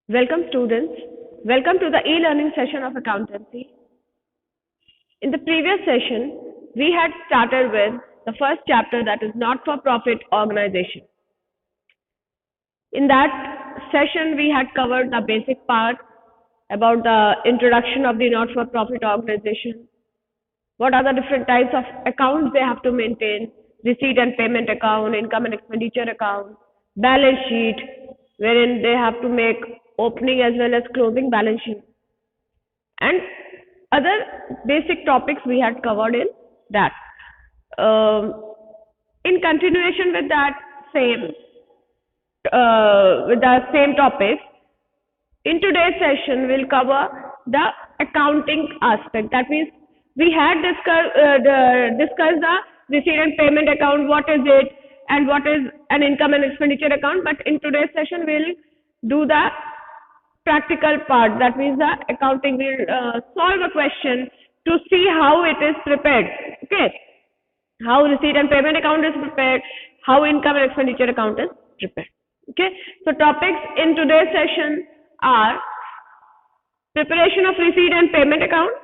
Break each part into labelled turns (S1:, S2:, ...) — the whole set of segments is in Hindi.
S1: Welcome students. Welcome to the e-learning session of accountancy. In the previous session, we had started with the first chapter, that is not-for-profit organization. In that session, we had covered the basic part about the introduction of the not-for-profit organization. What are the different types of accounts they have to maintain? Receipt and payment account, income and expenditure account, balance sheet, wherein they have to make opening as well as closing balance sheet, and other basic topics we had covered in that. In continuation with that with the same topic, in today's session we'll cover the accounting aspect. That means we had discussed the receipt and payment account, what is it, and what is an income and expenditure account. But in today's session we'll do the practical part. That means the accounting will solve a question to see how it is prepared. Okay, how receipt and payment account is prepared, how income and expenditure account is prepared. Okay, so topics in today's session are preparation of receipt and payment account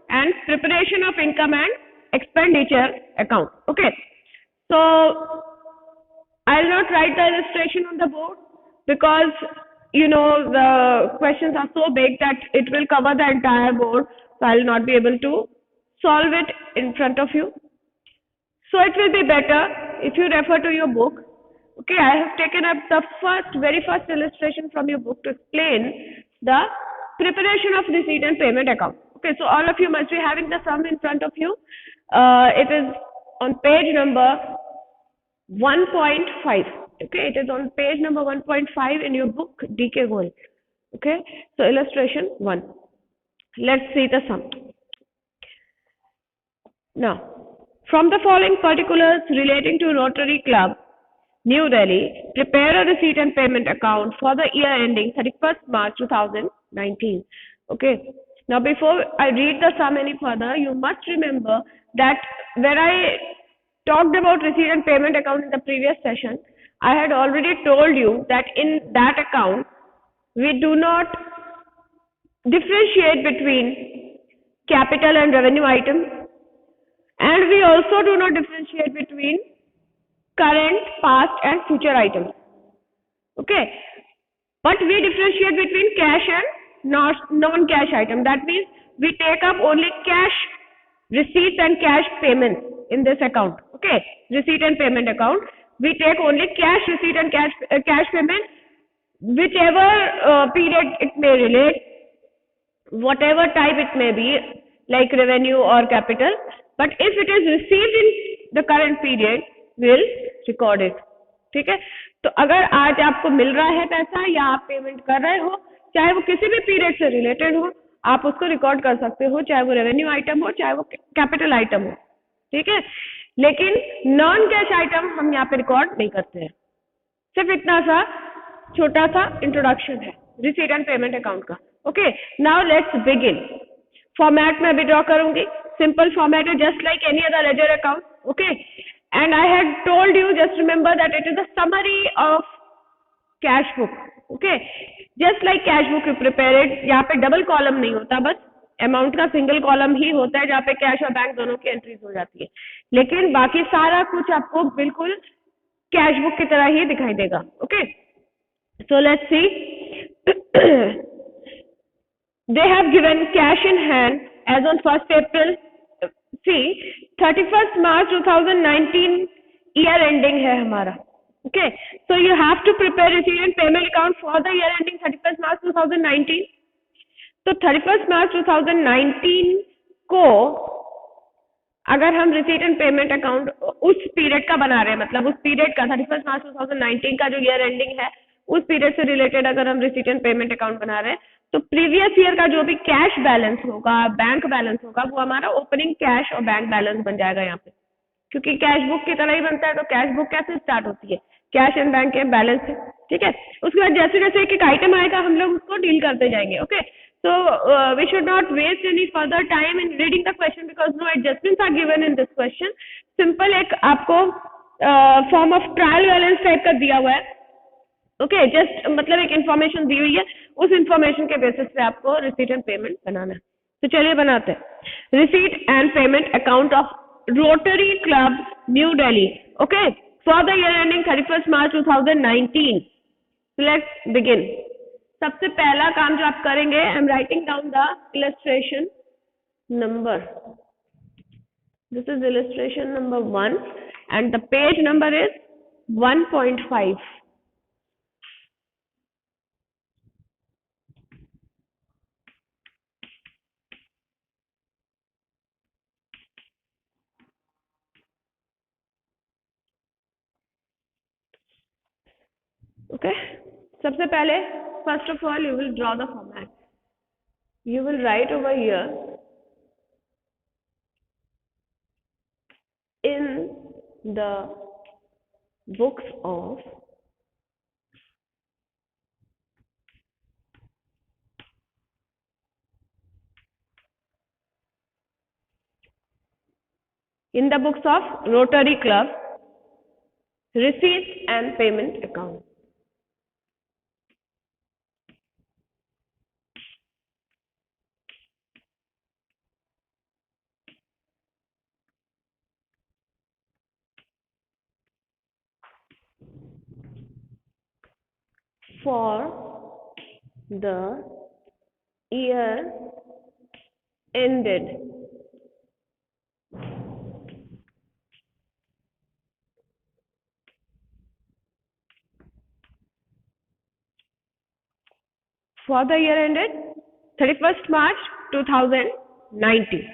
S1: and preparation of income and expenditure account. Okay, so I'll not write the illustration on the board because the questions are so big that it will cover the entire board, so I'll not be able to solve it in front of you. So it will be better if you refer to your book. Okay, I have taken up the very first illustration from your book to explain the preparation of receipt and payment account. Okay, so all of you must be having the sum in front of you. It is on page number 1.5. Okay, it is on page number 1.5 in your book DK Gold. Okay, so illustration 1. Let's see the sum. Now, from the following particulars relating to Rotary Club, New Delhi, prepare a receipt and payment account for the year ending 31st March 2019. Okay, now before I read the sum any further, you must remember that when I talked about receipt and payment account in the previous session, I had already told you that in that account, we do not differentiate between capital and revenue items, and we also do not differentiate between current, past and future items. Okay, but we differentiate between cash and non-cash item. That means we take up only cash receipts and cash payments in this account. Okay, receipt and payment account, we take only cash receipt and cash payment, whichever period it may relate, whatever type it may be, like revenue or capital. But if it is received in the current period, we'll record it. ठीक है, तो अगर आज आपको मिल रहा है पैसा या आप पेमेंट कर रहे हो, चाहे वो किसी भी पीरियड से रिलेटेड हो, आप उसको रिकॉर्ड कर सकते हो, चाहे वो रेवेन्यू आइटम हो, चाहे वो कैपिटल आइटम हो. ठीक है, लेकिन नॉन कैश आइटम हम यहाँ पे रिकॉर्ड नहीं करते हैं. सिर्फ इतना सा छोटा सा इंट्रोडक्शन है रिसीट एंड पेमेंट अकाउंट का. Okay, now let's begin. Format में भी ड्रॉ करूंगी. सिंपल फॉर्मेट है, just like any other ledger account. Okay, and I had told you, just remember that it is a summary of cash book. Okay, just like cash book you prepare it. यहाँ पे डबल कॉलम नहीं होता, बस अमाउंट का सिंगल कॉलम ही होता है जहाँ पे कैश और बैंक दोनों की एंट्रीज हो जाती है, लेकिन बाकी सारा कुछ आपको बिल्कुल कैश बुक की तरह ही दिखाई देगा. Okay, so let's see. They have given cash in hand as on 1st April. See, 31st March 2019 year ending है हमारा. Okay, so you have to prepare receipt and payment account for the year ending 31st March 2019. तो 31st March 2019 को अगर हम receipt and payment account उस पीरियड का बना रहे हैं, मतलब उस पीरियड का 31st March 2019 का जो year ending है, उस पीरियड से रिलेटेड अगर हम receipt and payment account बना रहे हैं, तो प्रीवियस ईयर का जो भी कैश बैलेंस होगा, बैंक बैलेंस होगा, वो हमारा ओपनिंग कैश और बैंक बैलेंस बन जाएगा यहाँ पे, क्योंकि कैश बुक की तरह ही बनता है. तो कैश बुक कैसे स्टार्ट होती है? कैश एंड बैंक के बैलेंस से. ठीक है, उसके बाद जैसे जैसे एक एक आइटम आएगा हम लोग उसको डील करते जाएंगे. Okay, so we should not waste any further time in reading the question because no adjustments are given in this question. Simple एक आपको form of trial balance type का दिया हुआ है. ओके, जस्ट मतलब एक इंफॉर्मेशन दी हुई है, उस इंफॉर्मेशन के बेसिस पे आपको रिसीट एंड पेमेंट बनाना है। तो चलिए बनाते हैं। Receipt and payment account of rotary club new Delhi, okay, for the year ending 31 March 2019। Let's begin. सबसे पहला काम जो आप करेंगे, I am writing down the illustration number. This is illustration number 1 and the page number is 1.5. Okay, सबसे पहले first of all you will draw the format. You will write over here in the books of Rotary Club receipts and payment account. For the year ended for the year ended 31st March 2019.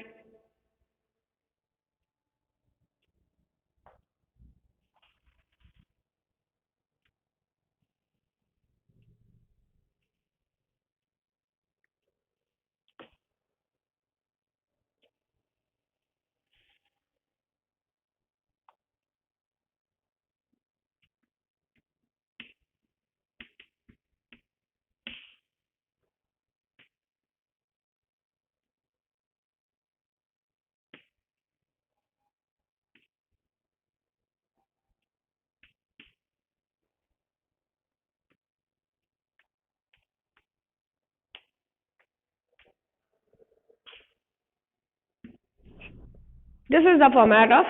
S1: This is the format of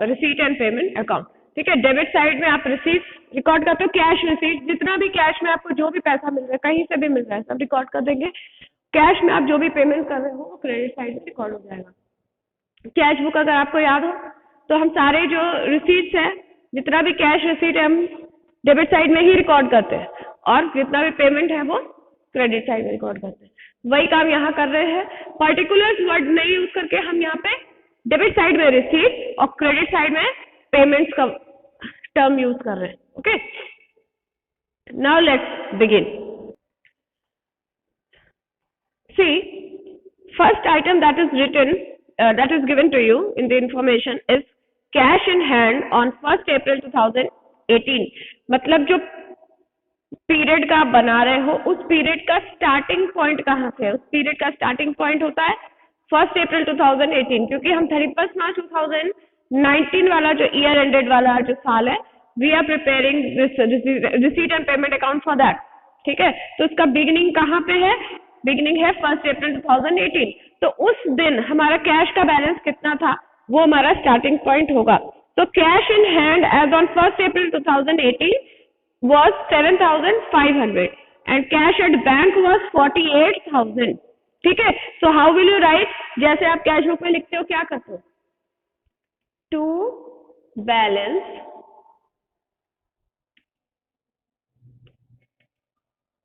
S1: receipt and payment account. ठीक है, डेबिट साइड में आप रिसीट रिकॉर्ड करते हो, कैश रिसीट, जितना भी कैश में आपको जो भी पैसा मिल रहा है, कहीं से भी मिल रहा है, सब रिकॉर्ड कर देंगे। कैश में आप जो भी पेमेंट कर रहे हो वो क्रेडिट साइड में रिकॉर्ड हो जाएगा। कैश बुक अगर आपको याद हो तो हम सारे जो रिसीट्स है, जितना भी कैश रिसीट है, हम डेबिट साइड में ही रिकॉर्ड करते हैं, और जितना भी पेमेंट है वो क्रेडिट साइड में रिकॉर्ड करते हैं। वही काम यहाँ कर रहे हैं। पर्टिकुलर वर्ड नहीं यूज करके हम यहाँ पे डेबिट साइड में रिसीट और क्रेडिट साइड में पेमेंट्स का टर्म यूज कर रहे हैं। Okay, now let's begin. See, first item that is written, that is given to you in the information is cash in hand on 1st April 2018। मतलब जो पीरियड का आप बना रहे हो, उस पीरियड का स्टार्टिंग पॉइंट कहाँ से है? उस पीरियड का स्टार्टिंग पॉइंट होता है 1st April 2018, क्योंकि हम 31 मार्च 2019 वाला जो ईयर एंडेड वाला जो साल है, we are preparing receipt and payment account for that. ठीक है, तो उसका बिगिनिंग कहाँ पे है? बिगिनिंग है 1st April 2018। तो उस दिन हमारा कैश का बैलेंस कितना था, वो हमारा स्टार्टिंग पॉइंट होगा। तो cash in hand as on 1st April 2018 was 7,500 and cash at bank was 48,000। ठीक है, so how will you write? जैसे आप कैश बुक में लिखते हो, क्या करते हो? To balance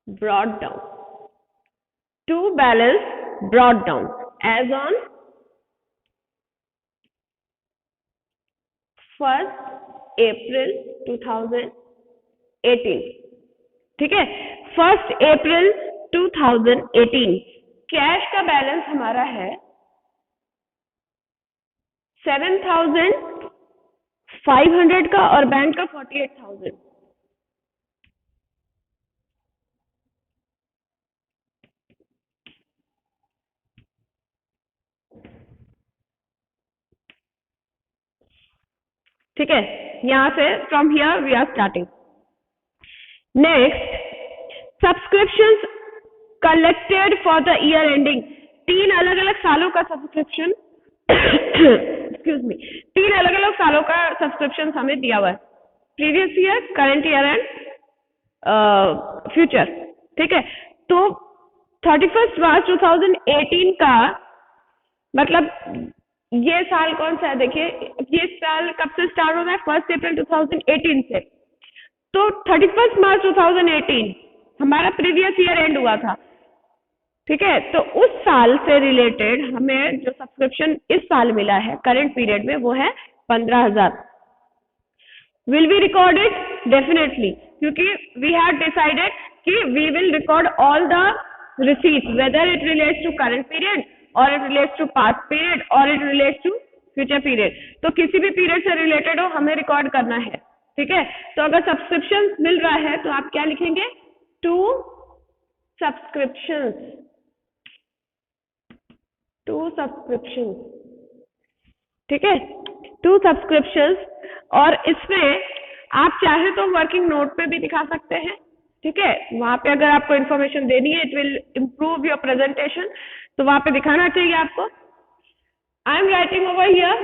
S1: brought down, to balance brought down as on 1st April 2018। ठीक है, 1st April 2018 कैश का बैलेंस हमारा है 7,500 का और बैंक का 48,000। ठीक है, यहां से from here we are starting. Next, subscriptions collected for the year ending. 3 अलग अलग सालों का सब्सक्रिप्शन एक्सक्यूज मी 3 अलग अलग सालों का सब्सक्रिप्शन हमें दिया हुआ है, previous year, current year and future. ठीक है, तो 31 मार्च 2018 का मतलब ये साल कौन सा है, देखिए ये साल कब से स्टार्ट हो रहा है, 1 अप्रैल 2018 से। तो 31 मार्च 2018 हमारा प्रीवियस ईयर एंड हुआ था। ठीक है, तो उस साल से रिलेटेड हमें जो सब्सक्रिप्शन इस साल मिला है करंट पीरियड में वो है 15,000। Will we record it? Definitely, क्योंकि वी हैव डिसाइडेड कि we will record all the receipts whether it relates to current period or it relates to past period or it relates to future period। तो किसी भी पीरियड से रिलेटेड हो हमें रिकॉर्ड करना है। ठीक है, तो अगर सब्सक्रिप्शन मिल रहा है तो आप क्या लिखेंगे, 2 सब्सक्रिप्शंस, 2 सब्सक्रिप्शंस। ठीक है, 2 सब्सक्रिप्शंस। और इसमें आप चाहे तो वर्किंग नोट पे भी दिखा सकते हैं। ठीक है, वहां पे अगर आपको इन्फॉर्मेशन देनी है, it will improve your presentation, तो वहां पे दिखाना चाहिए आपको। I am writing over here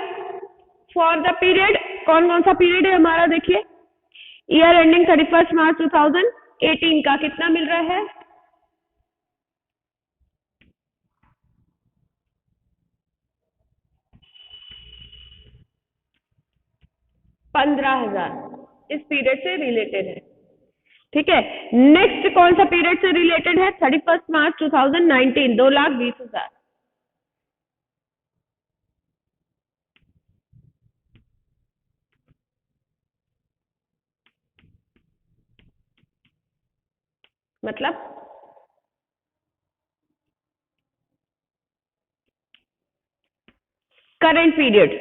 S1: for the period, कौन कौन सा पीरियड है हमारा, देखिए ईयर एंडिंग 31 मार्च 2018 का कितना मिल रहा है, 15,000 इस पीरियड से रिलेटेड है। ठीक है, नेक्स्ट कौन सा पीरियड से रिलेटेड है, 31 मार्च 2019, 2,20,000। मतलब करंट पीरियड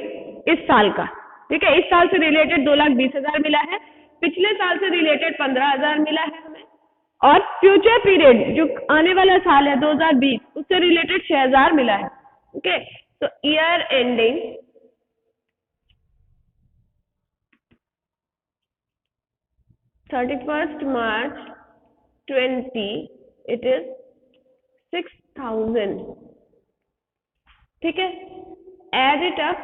S1: इस साल का। ठीक है, इस साल से रिलेटेड 2,20,000 मिला है, पिछले साल से रिलेटेड 15,000 मिला है हमें, और फ्यूचर पीरियड जो आने वाला साल है 2020 उससे रिलेटेड 6,000 मिला है। ओके, तो year ending 31 March 20 it is 6,000। ठीक है, add it up,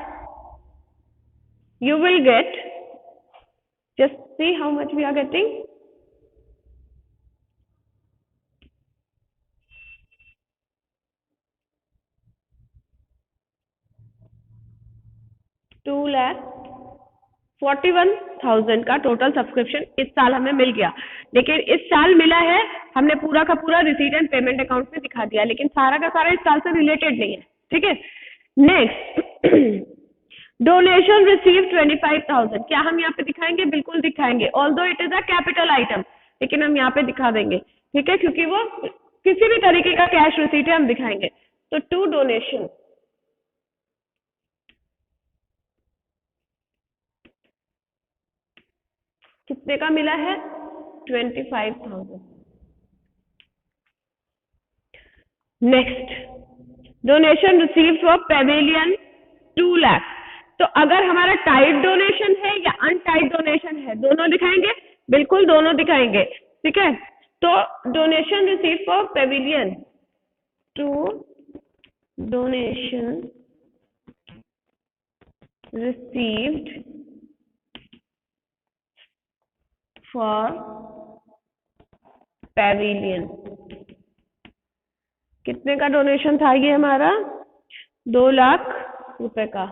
S1: you will get, just see how much we are getting, 2,41,000 का टोटल सब्सक्रिप्शन इस साल हमें मिल गया। लेकिन इस साल मिला है, हमने पूरा का पूरा रिसीट एंड पेमेंट अकाउंट में दिखा दिया, लेकिन सारा का सारा इस साल से रिलेटेड नहीं है। ठीक है, नेक्स्ट, डोनेशन रिसीव 25,000, क्या हम यहाँ पे दिखाएंगे? बिल्कुल दिखाएंगे, although it is a capital item, लेकिन हम यहाँ पे दिखा देंगे। ठीक है, क्योंकि वो किसी भी तरीके का कैश रिसीट है, हम दिखाएंगे। तो 2 डोनेशन, कितने का मिला है? 25,000। Next, donation receive for Pavilion 2 lakh. तो अगर हमारा टाइट डोनेशन है या अनटाइट डोनेशन है, दोनों दिखाएंगे? बिल्कुल दोनों दिखाएंगे। ठीक है, तो donation receive for Pavilion 2, donation received for Pavilion, कितने का डोनेशन था ये हमारा? 2 लाख रुपए का।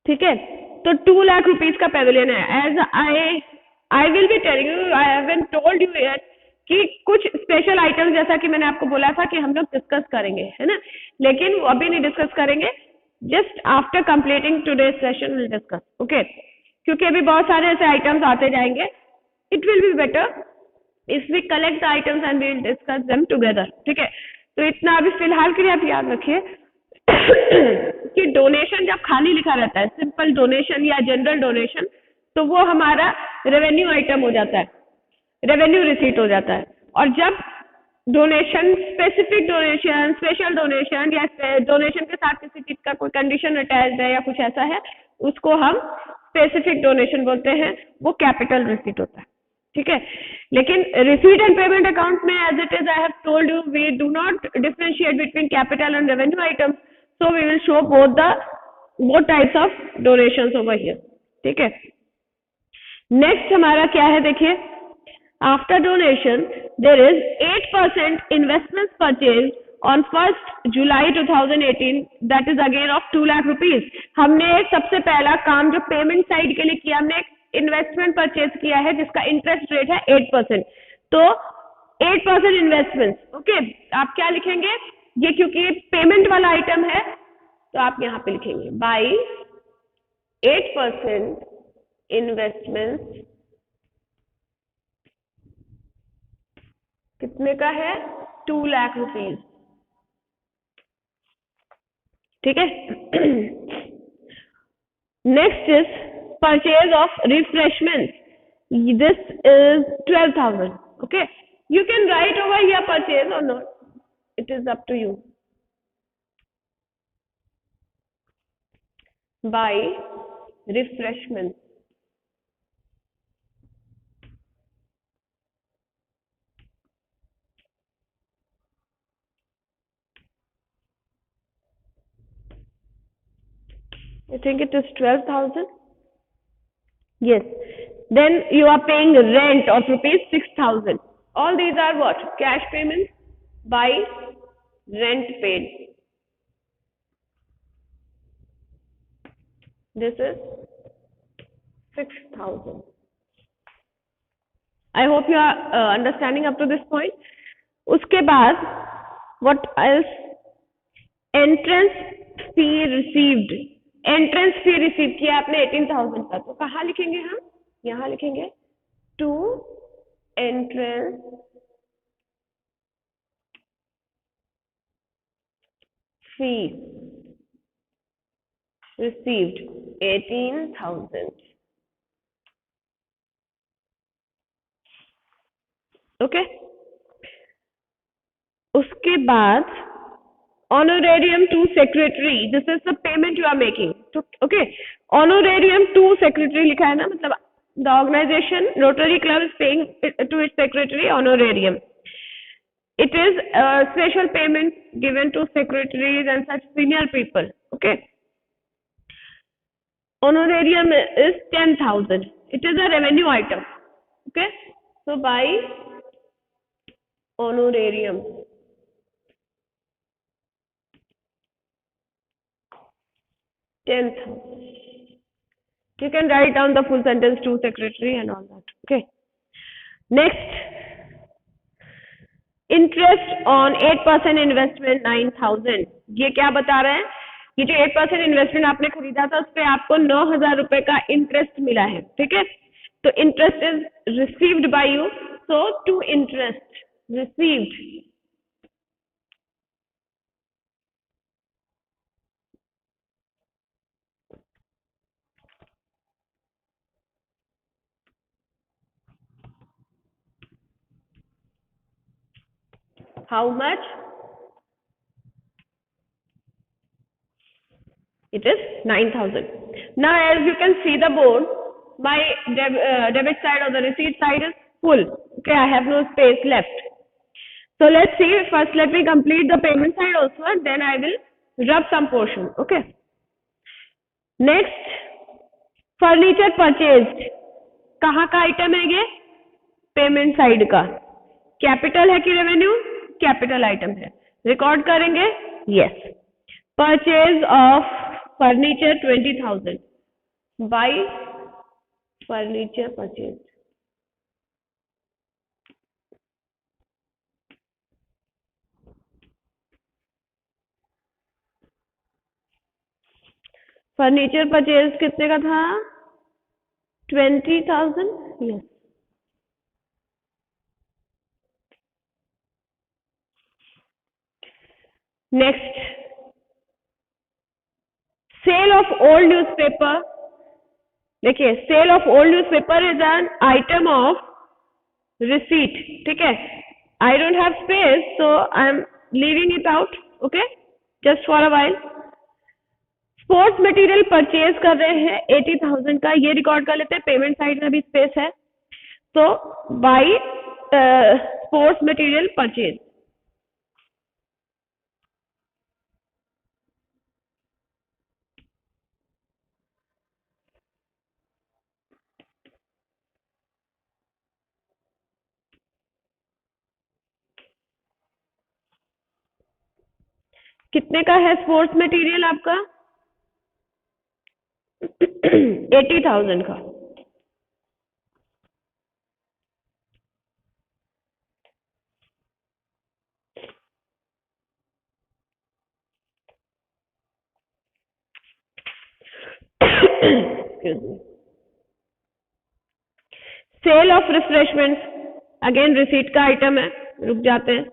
S1: ठीक है, तो 2 लाख रुपीज का पेविलियन है। As I will be telling you, I haven't told you yet कि कुछ स्पेशल आइटम्स जैसा कि मैंने आपको बोला था कि हम लोग डिस्कस करेंगे, है ना, लेकिन वो अभी नहीं डिस्कस करेंगे, just after completing today's session will discuss. Okay, क्योंकि अभी बहुत सारे ऐसे आइटम्स आते जाएंगे। It will be better if we collect the items and we will discuss them together. ठीक है, तो इतना अभी फिलहाल के लिए आप याद रखिए कि डोनेशन जब खाली लिखा रहता है, सिंपल डोनेशन या जनरल डोनेशन, तो वो हमारा रेवेन्यू आइटम हो जाता है, रेवेन्यू रिसीट हो जाता है। और जब donation, specific donation, special donation या डोनेशन के साथ किसी चीज का कोई कंडीशन अटैच्ड है या कुछ ऐसा है, उसको हम स्पेसिफिक डोनेशन बोलते हैं, वो कैपिटल रिसीट होता है, ठीक है। लेकिन रिसीट एंड पेमेंट अकाउंट में as it is I have told you we do not differentiate between capital and revenue items, so we will show both types of donations over here, ठीक है। नेक्स्ट हमारा क्या है, देखिए, after donation there is 8% investment purchase on 1 July 2018 that is again of 2 lakh rupees. हमने एक सबसे पहला काम जो पेमेंट साइड के लिए किया, हमने एक इन्वेस्टमेंट परचेज किया है जिसका इंटरेस्ट रेट है 8%। तो 8% इन्वेस्टमेंट, ओके। आप क्या लिखेंगे, ये क्योंकि पेमेंट वाला आइटम है तो आप यहाँ पे लिखेंगे बाई 8% इन्वेस्टमेंट, कितने का है, 2 लाख रुपीज, ठीक है। Next is purchase of refreshment, this is 12,000, okay. You can write over here purchase or not, it is up to you. Buy refreshment, I think it is 12,000. Yes. Then you are paying rent of rupees 6,000. All these are what? Cash payments by rent paid. This is 6,000. I hope you are understanding up to this point. उसके बाद what else? Entrance fee received. Entrance fee receive किया आपने 18,000 का, तो कहाँ लिखेंगे हम, यहाँ लिखेंगे to entrance fee received 18,000, okay. उसके बाद honorarium to secretary, this is the payment you are making, okay। honorarium to secretary लिखा है ना, मतलब the organization Rotary Club is paying to its secretary honorarium. It is a special payment given to secretaries and such senior people, okay। honorarium is 10,000, it is a revenue item, okay। so by honorarium, you can write down the full sentence to secretary and all that, okay। Next, interest on 8% investment 9,000, ये क्या बता रहे हैं, ये जो 8% इन्वेस्टमेंट आपने खरीदा था उस पर आपको 9,000 रुपए का इंटरेस्ट मिला है, ठीक है। तो interest is received by you, so to interest received how much, it is 9,000. Now as you can see the board, my debit side or the receipt side is full, okay, I have no space left. So let's see, first let me complete the payment side also and then I will rub some portion, okay। Next, furniture purchased, कहाँ का आइटम है ये, पेमेंट साइड का, कैपिटल है कि रेवेन्यू, कैपिटल आइटम है, रिकॉर्ड करेंगे, yes. Purchase of furniture 20,000 buy furniture purchase, furniture purchase कितने का था, 20,000, yes. Next, sale of old newspaper, देखिए sale of old newspaper is an item of receipt, ठीक है। I don't have space so I am leaving it out, okay, just for a while. Sports material purchase कर रहे हैं 80,000 का, ये रिकॉर्ड कर लेते हैं, पेमेंट साइड में भी स्पेस है, तो बाई स्पोर्ट्स मटेरियल परचेज। कितने का है स्पोर्ट्स मटेरियल आपका? 80,000 का। Sale of refreshments, again receipt का आइटम है, रुक जाते हैं।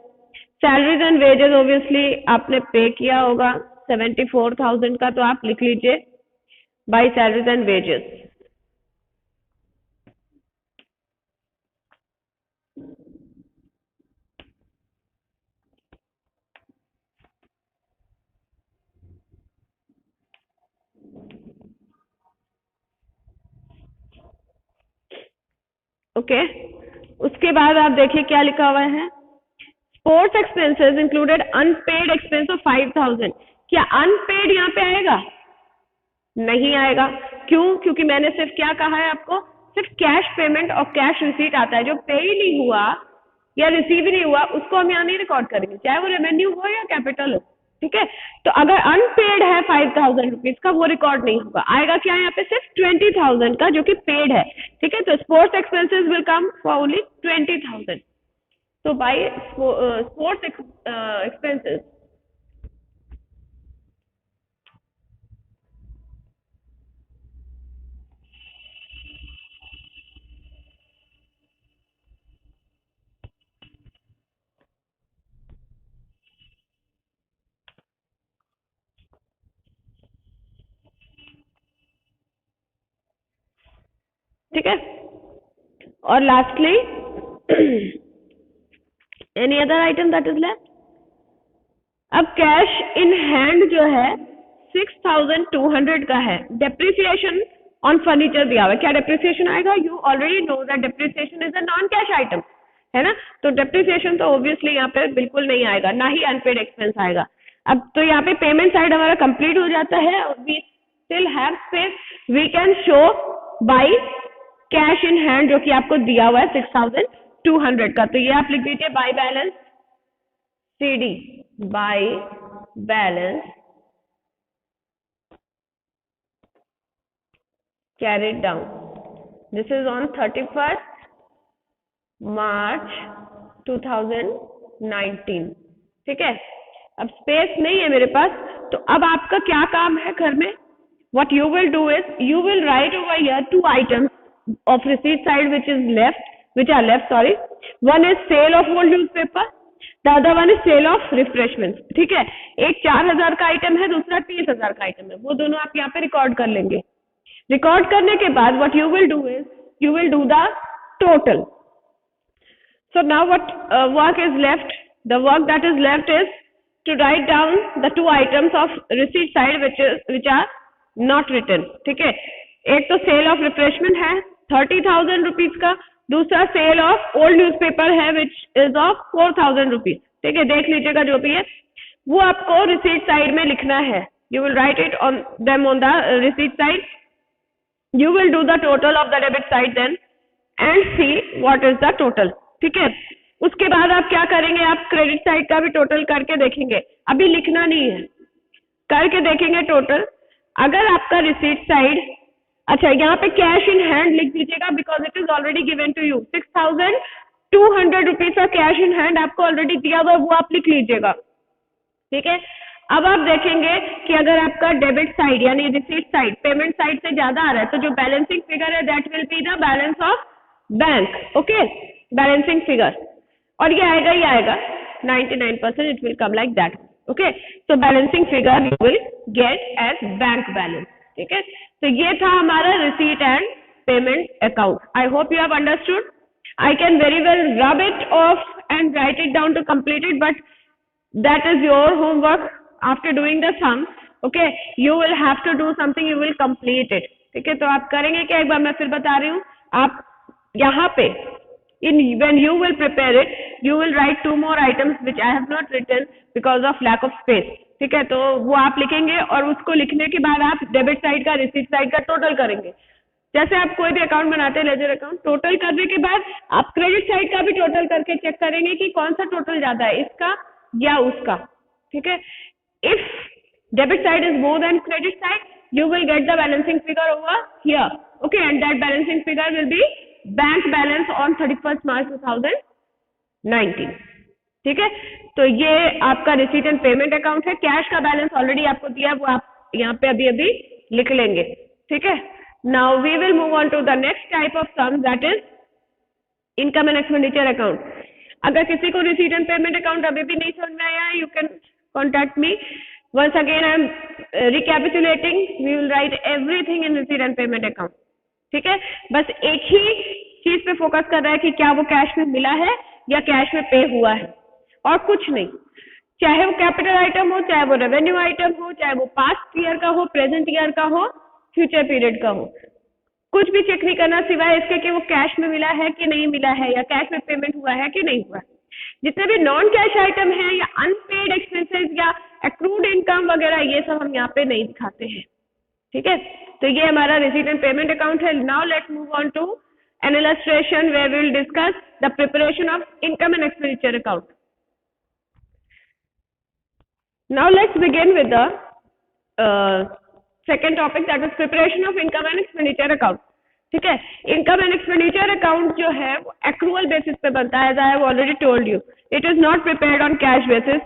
S1: सैलरीज एंड वेजेस ऑब्वियसली आपने पे किया होगा 74,000 का, तो आप लिख लीजिए by salaries and wages. Okay, उसके बाद आप देखिए क्या लिखा हुआ है, sports expenses included unpaid expense of 5,000। क्या अनपेड यहाँ पे आएगा? नहीं आएगा। क्यों? क्योंकि मैंने सिर्फ क्या कहा है आपको, सिर्फ कैश पेमेंट और कैश रिसीट आता है। जो पे ही नहीं हुआ या रिसीव ही नहीं हुआ उसको हम यहाँ नहीं रिकॉर्ड करेंगे, चाहे वो रेवेन्यू हो या कैपिटल हो, ठीक है। तो अगर अनपेड है 5,000 रुपीज का, वो रिकॉर्ड नहीं होगा। आएगा क्या यहाँ पे? सिर्फ 20,000 का जो कि पेड है, ठीक है। तो sports expenses will come for only 20,000। तो बाय स्पोर्ट्स एक्सपेंसेस ठीक है। और lastly any other item that is left. अब कैश इन हैंड जो है 6,200 का है। डेप्रिसिएशन ऑन फर्नीचर दिया हुआ है, क्या डेप्रिसिएशन आएगा? You already know that depreciation is a non cash item, है ना। तो डेप्रिसिएशन तो ऑब्वियसली यहाँ पे बिल्कुल नहीं आएगा, ना ही अनपेड एक्सपेंस आएगा। अब तो यहाँ पे पेमेंट साइड हमारा कंप्लीट हो जाता है। We still have space, we can show by cash in hand जो कि आपको दिया हुआ है 6,200 का। तो ये आप लिख दीजिए by balance CD, by balance carried down. This is on 31st March 2019, ठीक है। अब स्पेस नहीं है मेरे पास, तो अब आपका क्या काम है घर में? What you will do is you will write over here two items of receipt side which are left. One is sale of old newspaper, the other one is sale of refreshments, ठीक है। एक 4,000 का आइटम है, दूसरा 30,000 का आइटम है, वो दोनों आप यहाँ पे रिकॉर्ड कर लेंगे। रिकॉर्ड करने के बाद what you will do is you will do the total. So now what work is left? The work that is left is to write down the two items of receipt side which are not written, ठीक है। एक तो सेल ऑफ रिफ्रेशमेंट है 30,000 रुपीज का, दूसरा सेल ऑफ ओल्ड न्यूज़पेपर है विच इज ऑफ 4,000 रुपीज, ठीक है। देख लीजिएगा जो भी है वो आपको रिसीट साइड में लिखना है। You will write it on them on the receipt side, you will do the total of the debit side then and see what is the total, ठीक है। उसके बाद आप क्या करेंगे, आप क्रेडिट साइड का भी टोटल करके देखेंगे, अभी लिखना नहीं है, करके देखेंगे टोटल। अगर आपका रिसीट साइड, अच्छा यहाँ पे कैश इन हैंड लिख दीजिएगा because it is already given to you. 6,200 rupees का कैश इन हैंड आपको ऑलरेडी दिया हुआ, वो आप लिख लीजिएगा, ठीक है। अब आप देखेंगे कि अगर आपका डेबिट साइड यानी रिसीट साइड पेमेंट साइड से ज्यादा आ रहा है, तो जो बैलेंसिंग फिगर है that will be the balance of bank, okay, balancing figure. और ये आएगा 99% it will come like that, okay. So balancing figure you will get as bank balance, ठीक है। तो ये था हमारा receipt and payment account. I hope you have understood. I can very well rub it off and write it down to complete it, but that is your homework after doing the sum, okay, you will have to do something, you will complete it, ठीक है। तो आप करेंगे क्या, एक बार मैं फिर बता रही हूँ। आप यहाँ पे when you will prepare it, you will write 2 more items which I have not written because of lack of space, ठीक है। तो वो आप लिखेंगे और उसको लिखने के बाद आप डेबिट साइड का रिसीट साइड का टोटल करेंगे। जैसे आप कोई भी अकाउंट बनाते हैं, लेजर अकाउंट, टोटल करने के बाद आप क्रेडिट साइड का भी टोटल करके चेक करेंगे कि कौन सा टोटल ज्यादा है, इसका या उसका, ठीक है। If debit side is more than credit side, you will get the balancing figure over here, okay, and that balancing figure will be bank balance on 31st March 2019, ठीक है। तो ये आपका रिसीट एंड पेमेंट अकाउंट है। कैश का बैलेंस ऑलरेडी आपको दिया है, वो आप यहाँ पे अभी अभी लिख लेंगे, ठीक है। Now we will move on to the next type of sum, that is income and expenditure account. अगर किसी को रिसीट एंड पेमेंट अकाउंट अभी भी नहीं समझ में आया है, you can contact me. Once again, I am recapitulating. We will write everything in receipt and payment account. ठीक है, बस एक ही चीज पे फोकस कर रहा है कि क्या वो कैश में मिला है या कैश में पे हुआ है, और कुछ नहीं। चाहे वो कैपिटल आइटम हो, चाहे वो रेवेन्यू आइटम हो, चाहे वो पास्ट ईयर का हो, प्रेजेंट ईयर का हो, फ्यूचर पीरियड का हो, कुछ भी चेक नहीं करना सिवाय इसके कि वो कैश में मिला है कि नहीं मिला है, या कैश में पेमेंट हुआ है कि नहीं हुआ है। जितने भी नॉन कैश आइटम है या अनपेड एक्सपेंसेस या एक्रूड इनकम वगैरह, ये सब हम यहाँ पे नहीं दिखाते हैं, ठीक है। तो ये हमारा रिसीट एंड पेमेंट अकाउंट है। Now let's move on to an illustration where we will discuss the preparation of income and expenditure account. Now let's begin with the second topic, that is preparation of income and expenditure account, ठीक है। इनकम एंड एक्सपेंडिचर अकाउंट जो है वो एक्रूअल बेसिस पे बनता है, as I have already told you. It is not prepared on cash basis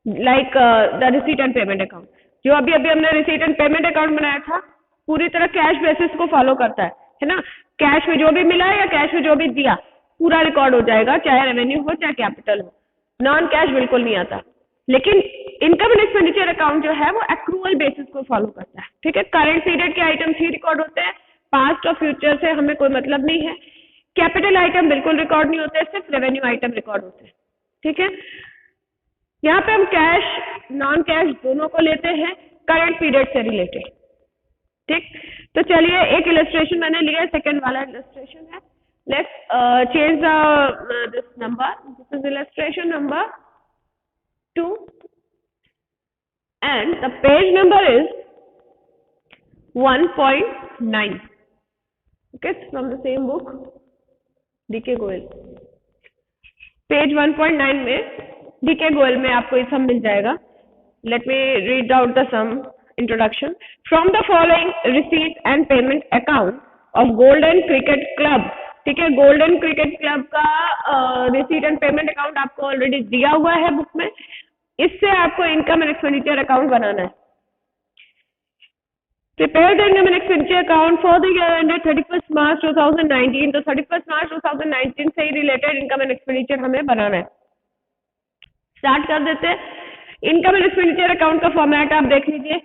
S1: like the receipt and payment account. जो अभी अभी हमने रिसीट एंड पेमेंट अकाउंट बनाया था, पूरी तरह कैश बेसिस को फॉलो करता है ना। कैश में जो भी मिला या कैश में जो भी दिया पूरा रिकॉर्ड हो जाएगा, चाहे रेवेन्यू हो चाहे कैपिटल हो। नॉन कैश बिल्कुल नहीं आता। लेकिन इनकम एंड एक्सपेंडिचर अकाउंट जो है वो एक्रूअल बेसिस को फॉलो करता है, ठीक है। करंट पीरियड के आइटम्स ही रिकॉर्ड होते हैं, पास्ट और फ्यूचर से हमें कोई मतलब नहीं है। कैपिटल आइटम बिल्कुल रिकॉर्ड नहीं होते, सिर्फ रेवेन्यू आइटम रिकॉर्ड होते हैं, ठीक है। यहाँ पे हम कैश नॉन कैश दोनों को लेते हैं करंट पीरियड से रिलेटेड, ठीक। तो चलिए एक इलस्ट्रेशन मैंने लिया है, सेकंड वाला इलस्ट्रेशन है। Let's change this number, this is illustration number 2 and the page number is 1.9, okay, from the same book DK Goyal। Page 1.9 में DK Goyal में आपको ये सम मिल जाएगा। Let me read out the sum introduction. From the following receipt and payment account of Golden Cricket Club, ठीक है। गोल्डन क्रिकेट क्लब का रिसीट एंड पेमेंट अकाउंट आपको ऑलरेडी दिया हुआ है बुक में। इससे आपको इनकम एंड एक्सपेंडिचर अकाउंट बनाना है। Prepare the income and expenditure account for the year ended 31st March 2019। तो 31st March 2019 से ही रिलेटेड इनकम एंड एक्सपेंडिचर हमें बनाना है। स्टार्ट कर देते हैं। इनकम एंड एक्सपेंडिचर अकाउंट का फॉर्मेट आप देख लीजिए।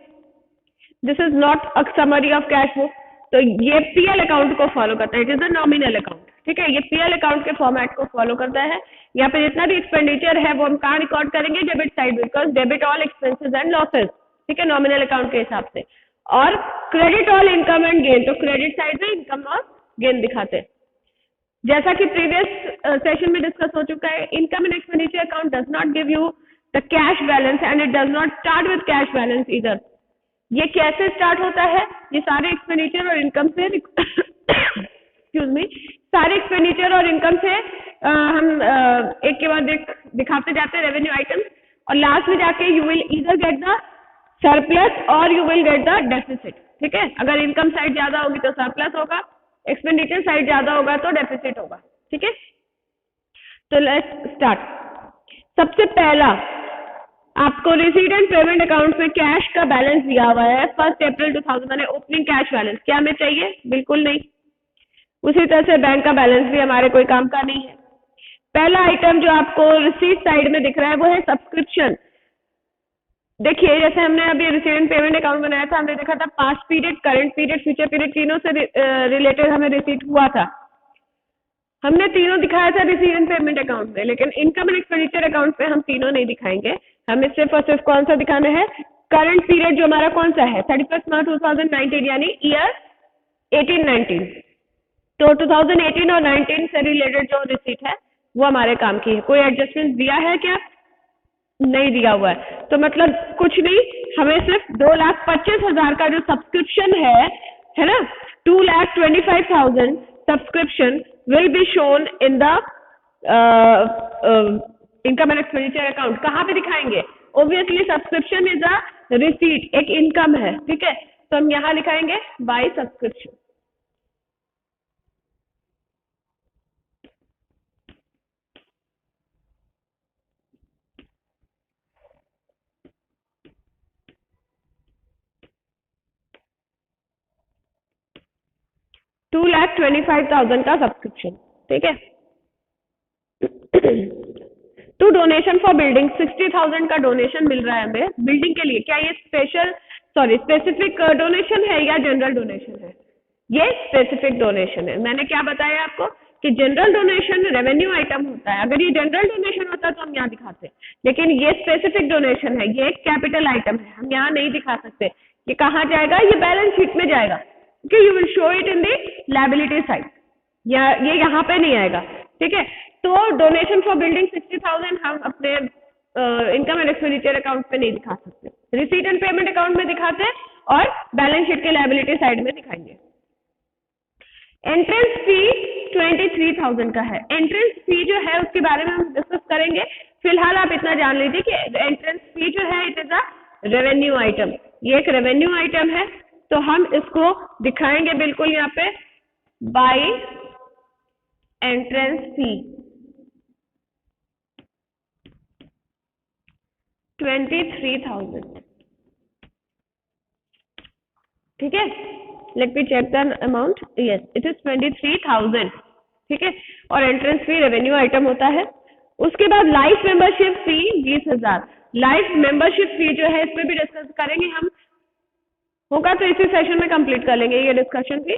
S1: This is not a summary of cash book, तो ये पीएल अकाउंट को फॉलो करता है। It is a nominal account, ठीक है। ये पीएल अकाउंट के फॉर्मेट को फॉलो करता है। यहाँ पे जितना भी एक्सपेंडिचर है वो हम कहाँ रिकॉर्ड करेंगे, debit side, because debit all expenses and losses, ठीक है, नॉमिनल अकाउंट के हिसाब से। और credit all income and gain, तो क्रेडिट साइड में इनकम और गेन दिखाते हैं। जैसा कि प्रीवियस सेशन में डिस्कस हो चुका है, income and expenditure account does not give you the cash balance and it does not start with cash balance इधर। ये कैसे स्टार्ट होता है, ये सारे एक्सपेंडिचर और इनकम से एक्सक्यूज मी, सारे एक्सपेंडिचर और इनकम से हम एक के बाद एक दिखाते जाते हैं रेवेन्यू आइटम्स, और लास्ट में जाके you will either get the surplus or you will get the deficit, ठीक है। अगर इनकम साइड ज्यादा होगी तो सरप्लस होगा, एक्सपेंडिचर साइड ज्यादा होगा तो डेफिसिट होगा, ठीक है। तो लेट्स स्टार्ट। सबसे पहला आपको रिसीट एंड पेमेंट अकाउंट में कैश का बैलेंस दिया हुआ है 1 अप्रैल 2000, मैंने ओपनिंग कैश बैलेंस, क्या हमें चाहिए, बिल्कुल नहीं। उसी तरह से बैंक का बैलेंस भी हमारे कोई काम का नहीं है। पहला आइटम जो आपको रिसीट साइड में दिख रहा है वो है सब्सक्रिप्शन। देखिए जैसे हमने अभी रिसीट एंड पेमेंट अकाउंट बनाया था, हमने देखा था past period, current period, future period तीनों से रिलेटेड हमें रिसीट हुआ था। हमने तीनों दिखाया था रिसीट एंड पेमेंट अकाउंट में, लेकिन इनकम एंड एक्सपेंडिचर अकाउंट में हम तीनों नहीं दिखाएंगे। हमें सिर्फ और सिर्फ कौन सा दिखाना है, करंट पीरियड जो हमारा कौन सा है 31 मार्च 2019 यानी ईयर 18-19। तो 2018 और 19 से रिलेटेड जो रिसीट है वो हमारे काम की है। कोई एडजस्टमेंट दिया है क्या? नहीं दिया हुआ है। तो मतलब कुछ नहीं, हमें सिर्फ 2,25,000 का जो सब्सक्रिप्शन है ना, 2,25,000 subscription will be shown in the income and expenditure account. कहाँ पे दिखाएंगे? Obviously subscription is a receipt, एक इनकम है, ठीक है। तो हम यहाँ लिखाएंगे बाय सब्सक्रिप्शन। $2,25,000 का सब्सक्रिप्शन, ठीक है। टू डोनेशन फॉर बिल्डिंग 60,000 का डोनेशन मिल रहा है हमें बिल्डिंग के लिए। क्या ये स्पेसिफिक डोनेशन है या जनरल डोनेशन है? ये स्पेसिफिक डोनेशन है। मैंने क्या बताया आपको कि जनरल डोनेशन रेवेन्यू आइटम होता है। अगर ये जनरल डोनेशन होता तो हम यहाँ दिखाते, लेकिन ये स्पेसिफिक डोनेशन है, ये एक कैपिटल आइटम है, हम यहाँ नहीं दिखा सकते। ये कहाँ जाएगा? ये बैलेंस शीट में जाएगा, क्योंकि you will show it in the liability side, या ये यहाँ पे नहीं आएगा, ठीक है। तो डोनेशन फॉर बिल्डिंग 60,000 हम अपने इनकम एंड एक्सपेंडिचर अकाउंट पे नहीं दिखा सकते, रिसीट एंड पेमेंट अकाउंट में दिखाते हैं और बैलेंस शीट के लायबिलिटी साइड में दिखाएंगे। एंट्रेंस फी 23,000 का है। एंट्रेंस फी जो है उसके बारे में हम डिस्कस करेंगे। फिलहाल आप इतना जान लीजिए कि एंट्रेंस फी जो है it is a revenue item, ये एक रेवेन्यू आइटम है। तो हम इसको दिखाएंगे बिल्कुल यहाँ पे बाय एंट्रेंस फी 23,000, ठीक है। Let me check the amount, yes it is 23,000, ठीक है। और एंट्रेंस फी रेवेन्यू आइटम होता है। उसके बाद लाइफ मेंबरशिप फी 20,000। लाइफ मेंबरशिप फी जो है इसमें भी डिस्कस करेंगे हम, होगा तो इसी सेशन में कंप्लीट कर लेंगे ये डिस्कशन भी,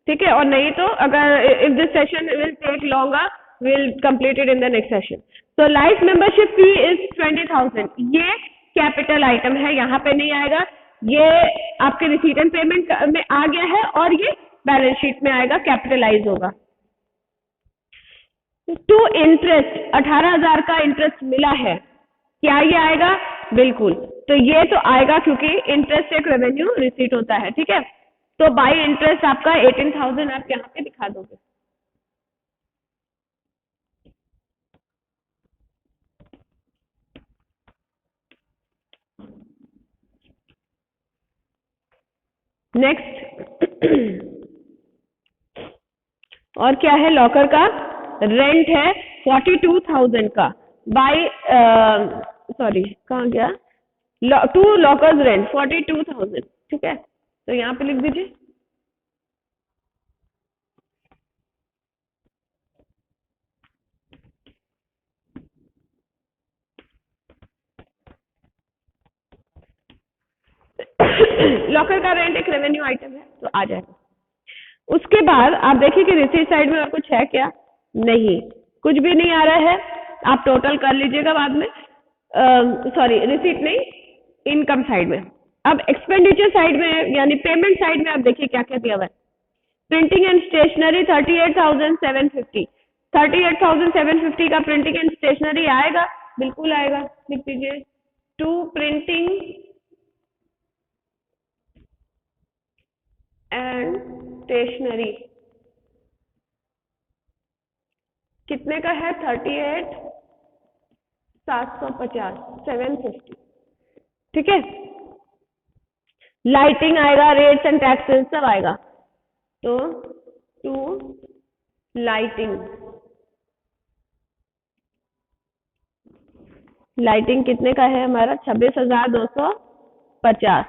S1: ठीक है। और नहीं तो अगर if this session will take longer will complete it in the next session. तो लाइफ मेंबरशिप फी इज 20,000। ये कैपिटल आइटम है, यहाँ पे नहीं आएगा, ये आपके रिसीट एंड पेमेंट में आ गया है और ये बैलेंस शीट में आएगा, कैपिटलाइज होगा। टू इंटरेस्ट 18,000 का इंटरेस्ट मिला है, क्या ये आएगा? बिल्कुल, तो ये तो आएगा क्योंकि इंटरेस्ट एक रेवेन्यू रिसीट होता है, ठीक है। तो बाय इंटरेस्ट आपका 18,000 आप यहाँ पे दिखा दोगे। नेक्स्ट और क्या है? लॉकर का रेंट है 42,000 का बाय सॉरी कहाँ गया? टू लॉकर्स रेंट 42,000, ठीक है। तो यहाँ पे लिख दीजिए लॉकर का रेंट एक रेवेन्यू आइटम है तो आ जाएगा। उसके बाद आप देखिए कि रिसीट साइड में और कुछ है क्या? नहीं, कुछ भी नहीं आ रहा है। आप टोटल कर लीजिएगा बाद में, सॉरी रिसीट नहीं, इनकम साइड में। अब एक्सपेंडिचर साइड में यानी पेमेंट साइड में आप देखिए क्या क्या दिया हुआ है। प्रिंटिंग एंड स्टेशनरी 38,750, 38,750 का प्रिंटिंग एंड स्टेशनरी आएगा, बिल्कुल आएगा, लिख दीजिए। टू प्रिंटिंग एंड स्टेशनरी कितने का है? 38,750, 750, ठीक है। लाइटिंग आएगा, रेट्स एंड टैक्सेस सब आएगा। तो टू लाइटिंग कितने का है हमारा? 26,250।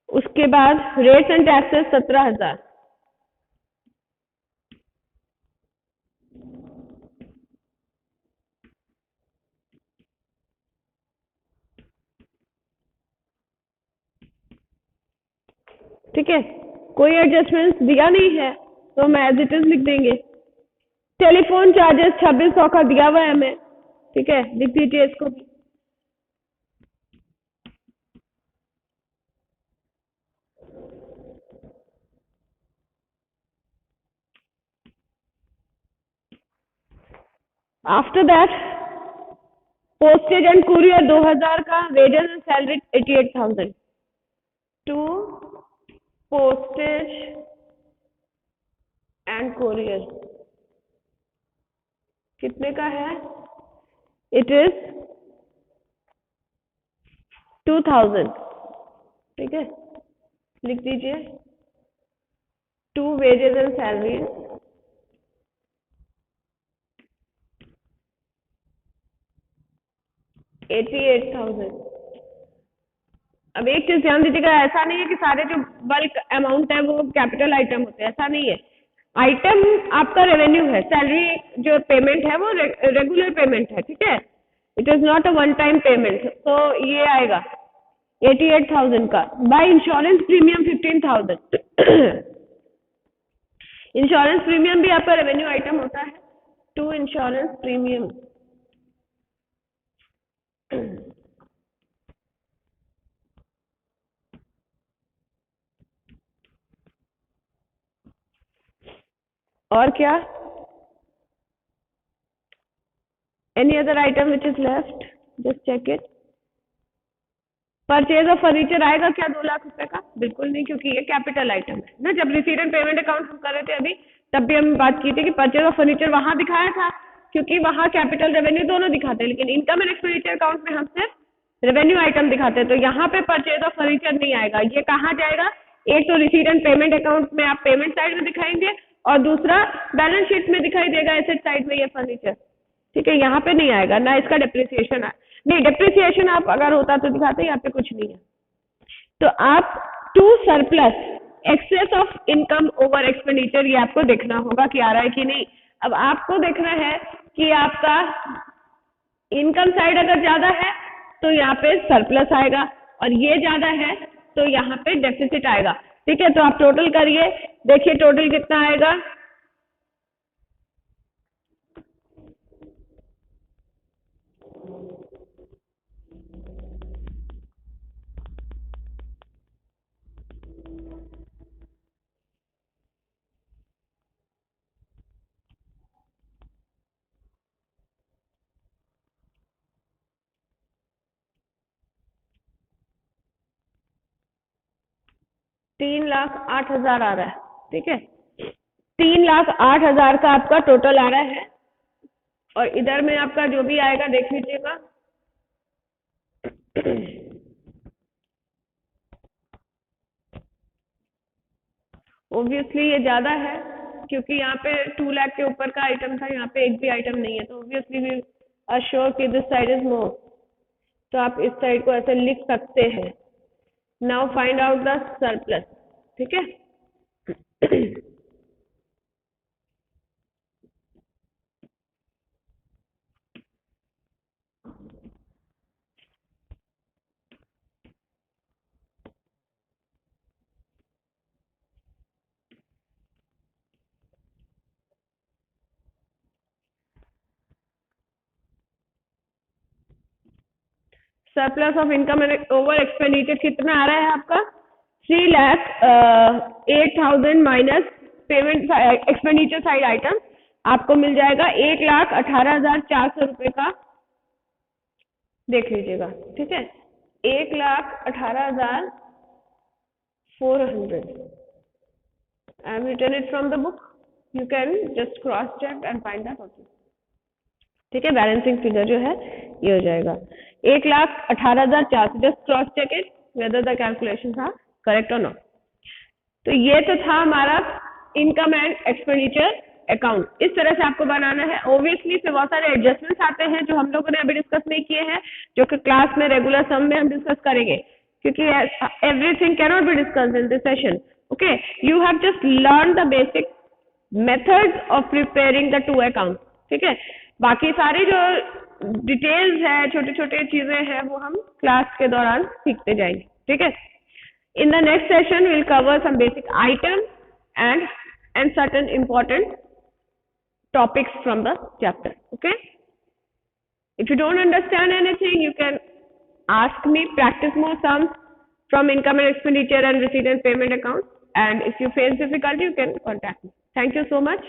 S1: उसके बाद रेट्स एंड टैक्सेस 17,000, ठीक है। कोई एडजस्टमेंट दिया नहीं है तो हम एज इट इज लिख देंगे। टेलीफोन चार्जेस 2600 का दिया हुआ है हमें, ठीक है, लिख दीजिए इसको भी। After that postage and courier 2000 का, wages and salary 88,000 to postage and courier कितने का है? इट इज 2000, ठीक है, लिख दीजिए। To wages and salary 88,000। अब एक चीज ध्यान दीजिएगा, ऐसा नहीं है कि सारे जो बल्क अमाउंट है वो कैपिटल आइटम होते हैं, ऐसा नहीं है। आइटम आपका रेवेन्यू है, सैलरी जो पेमेंट है वो रेगुलर पेमेंट है, ठीक है, it is not a one time payment. तो ये आएगा 88,000 का। By insurance premium 15,000। Insurance premium भी आपका रेवेन्यू आइटम होता है। टू इंश्योरेंस प्रीमियम और क्या? Any other item which is left, just check it. Purchase of furniture आएगा क्या 2 लाख रुपए का? बिल्कुल नहीं, क्योंकि ये कैपिटल आइटम है ना। जब रिसीट एंड पेमेंट अकाउंट हम कर रहे थे अभी, तब भी हम बात की थी कि परचेज ऑफ फर्नीचर वहां दिखाया था, क्योंकि वहां कैपिटल रेवेन्यू दोनों दिखाते हैं, लेकिन इनकम एंड एक्सपेंडिचर अकाउंट में हम सिर्फ रेवेन्यू आइटम दिखाते हैं। तो यहाँ पे परचेज ऑफ फर्नीचर नहीं आएगा। ये कहाँ जाएगा? एक तो रिसीट एंड पेमेंट अकाउंट में आप पेमेंट साइड में दिखाएंगे, और दूसरा बैलेंस शीट में दिखाई देगा एसेट साइड में ये फर्नीचर, ठीक है, यहाँ पे नहीं आएगा ना। इसका डेप्रिसिएशन नहीं, डेप्रिसिएशन आप अगर होता तो दिखाते, यहाँ पे कुछ नहीं है। तो आप to surplus excess of income over expenditure, ये आपको देखना होगा कि आ रहा है कि नहीं। अब आपको देखना है कि आपका इनकम साइड अगर ज्यादा है तो यहाँ पे सरप्लस आएगा, और ये ज्यादा है तो यहाँ पे डेफिसिट आएगा, ठीक है। तो आप टोटल करिए, देखिए टोटल कितना आएगा। तीन लाख 8,000 आ रहा है, ठीक है। 3,08,000 का आपका टोटल आ रहा है, और इधर में आपका जो भी आएगा देख लीजिएगा। ऑब्वियसली ये ज्यादा है, क्योंकि यहाँ पे 2 लाख के ऊपर का आइटम था, यहाँ पे एक भी आइटम नहीं है, तो ऑब्वियसली वी आर श्योर कि दिस साइड इज मोर। तो आप इस साइड को ऐसे लिख सकते हैं। Now find out the surplus, ठीक है। Surplus of income over expenditure कितना आ रहा है आपका? 3,08,000 minus payment expenditure side item, आपको मिल जाएगा 1,18,400 रुपए का। देख लीजिएगा, ठीक है, 1,18,400। I have written it from the book. You can just cross check and find that also. ठीक है, बैलेंसिंग फिगर जो है ये हो जाएगा 1,18,400। Just cross check it whether the calculations are correct और नॉट। तो ये तो था हमारा इनकम एंड एक्सपेंडिचर अकाउंट। इस तरह से आपको बनाना है। ऑब्वियसली इसमें बहुत सारे एडजस्टमेंट्स आते हैं जो हम लोगों ने अभी डिस्कस नहीं किए हैं, जो कि क्लास में रेगुलर सम में हम डिस्कस करेंगे, क्योंकि everything can not be discussed in this session. Okay, you have just learn the basic methods of preparing the two account, ठीक है। बाकी सारी जो डिटेल्स है, छोटे छोटे चीजें हैं, वो हम क्लास के दौरान सीखते जाएंगे, ठीक है। In the next session will cover some basic item and certain important topics from the chapter. Okay. If you don't understand anything, you can ask me, practice more sums from income and expenditure and receipt and payment account. And if you face difficulty, you can contact me. Thank you so much.